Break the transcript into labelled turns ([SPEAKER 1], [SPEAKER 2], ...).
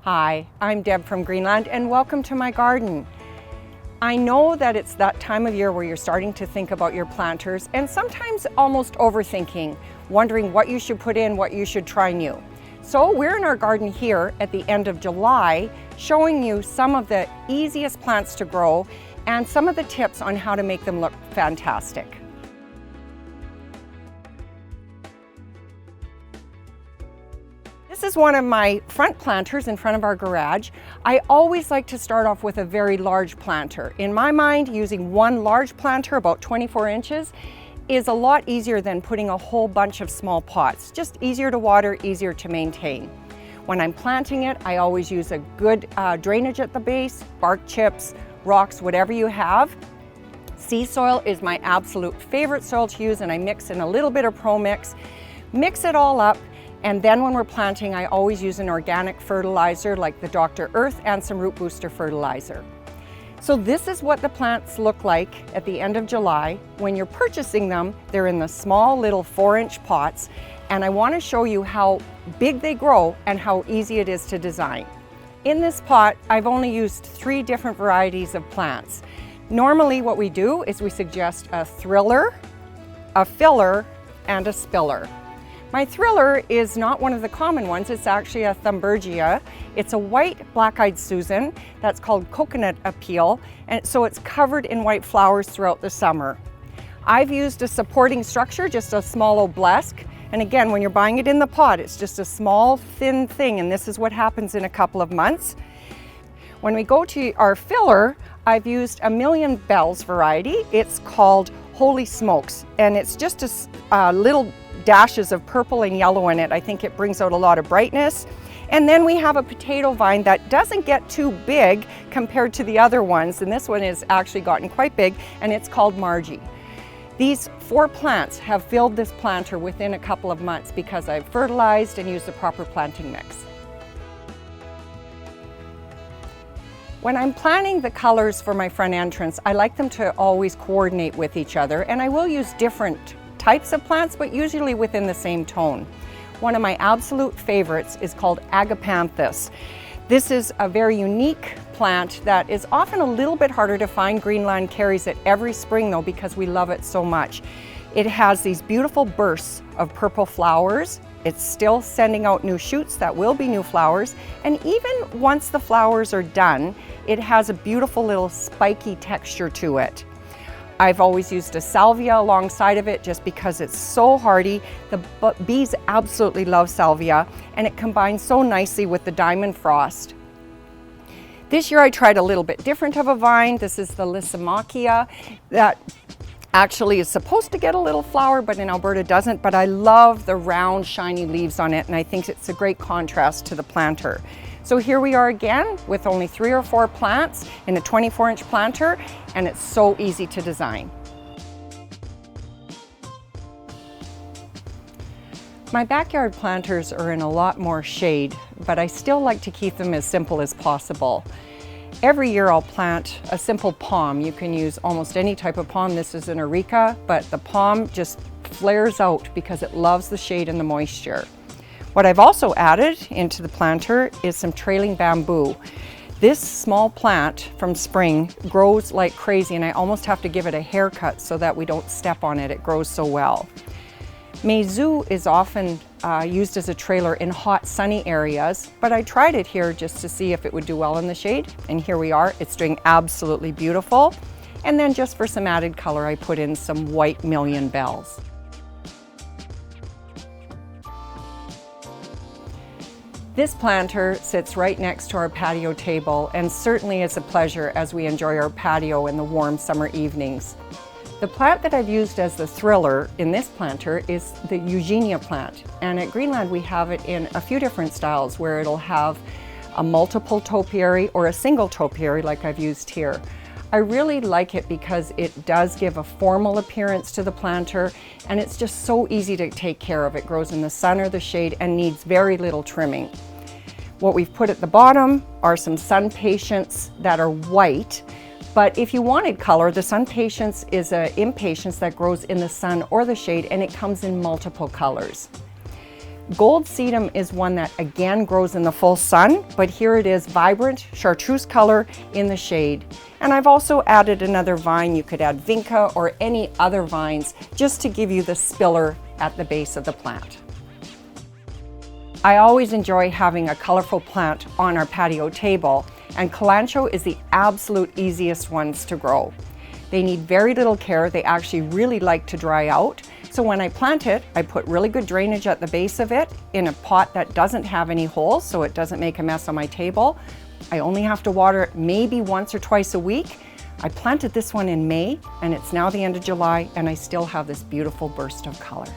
[SPEAKER 1] Hi, I'm Deb from Greenland and welcome to my garden. I know that it's that time of year where you're starting to think about your planters and sometimes almost overthinking, wondering what you should put in, what you should try new. So we're in our garden here at the end of July, showing you some of the easiest plants to grow and some of the tips on how to make them look fantastic. This is one of my front planters in front of our garage. I always like to start off with a very large planter. In my mind, using one large planter, about 24 inches, is a lot easier than putting a whole bunch of small pots. Just easier to water, easier to maintain. When I'm planting it, I always use a good drainage at the base, bark chips, rocks, whatever you have. Sea soil is my absolute favorite soil to use, and I mix in a little bit of Pro Mix. Mix it all up. And then when we're planting, I always use an organic fertilizer like the Dr. Earth and some root booster fertilizer. So this is what the plants look like at the end of July. When you're purchasing them, they're in the small little 4-inch pots. And I want to show you how big they grow and how easy it is to design. In this pot, I've only used 3 different varieties of plants. Normally what we do is we suggest a thriller, a filler, and a spiller. My thriller is not one of the common ones, it's actually a Thunbergia. It's a white black-eyed Susan that's called coconut appeal, and so it's covered in white flowers throughout the summer. I've used a supporting structure, just a small obelisk, and again, when you're buying it in the pot, it's just a small thin thing, and this is what happens in a couple of months. When we go to our filler, I've used a Million Bells variety. It's called Holy Smokes, and it's just a little dashes of purple and yellow in it. I think it brings out a lot of brightness. And then we have a potato vine that doesn't get too big compared to the other ones, and this one has actually gotten quite big, and it's called Margie. These 4 plants have filled this planter within a couple of months because I've fertilized and used the proper planting mix. When I'm planning the colors for my front entrance, I like them to always coordinate with each other, and I will use different types of plants, but usually within the same tone. One of my absolute favorites is called Agapanthus. This is a very unique plant that is often a little bit harder to find. Greenland carries it every spring though because we love it so much. It has these beautiful bursts of purple flowers. It's still sending out new shoots that will be new flowers, and even once the flowers are done, it has a beautiful little spiky texture to it. I've always used a Salvia alongside of it just because it's so hardy. The bees absolutely love Salvia, and it combines so nicely with the diamond frost. This year I tried a little bit different of a vine. This is the Lysimachia that actually is supposed to get a little flower, but in Alberta doesn't. But I love the round, shiny leaves on it, and I think it's a great contrast to the planter. So here we are again with only 3 or 4 plants in a 24-inch planter, and it's so easy to design. My backyard planters are in a lot more shade, but I still like to keep them as simple as possible. Every year I'll plant a simple palm. You can use almost any type of palm. This is an areca, but the palm just flares out because it loves the shade and the moisture. What I've also added into the planter is some trailing bamboo. This small plant from spring grows like crazy, and I almost have to give it a haircut so that we don't step on it. It grows so well. Mazus is often used as a trailer in hot, sunny areas, but I tried it here just to see if it would do well in the shade, and here we are. It's doing absolutely beautiful. And then just for some added color, I put in some white Million Bells. This planter sits right next to our patio table, and certainly is a pleasure as we enjoy our patio in the warm summer evenings. The plant that I've used as the thriller in this planter is the Eugenia plant, and at Greenland we have it in a few different styles where it'll have a multiple topiary or a single topiary like I've used here. I really like it because it does give a formal appearance to the planter, and it's just so easy to take care of. It grows in the sun or the shade and needs very little trimming. What we've put at the bottom are some Sunpatiens that are white, but if you wanted color, the Sunpatiens is an impatiens that grows in the sun or the shade, and it comes in multiple colors. Gold sedum is one that again grows in the full sun, but here it is vibrant chartreuse color in the shade. And I've also added another vine. You could add Vinca or any other vines just to give you the spiller at the base of the plant. I always enjoy having a colorful plant on our patio table, and Kalanchoe is the absolute easiest ones to grow. They need very little care. They actually really like to dry out. So when I plant it, I put really good drainage at the base of it in a pot that doesn't have any holes so it doesn't make a mess on my table. I only have to water it maybe once or twice a week. I planted this one in May and it's now the end of July and I still have this beautiful burst of color.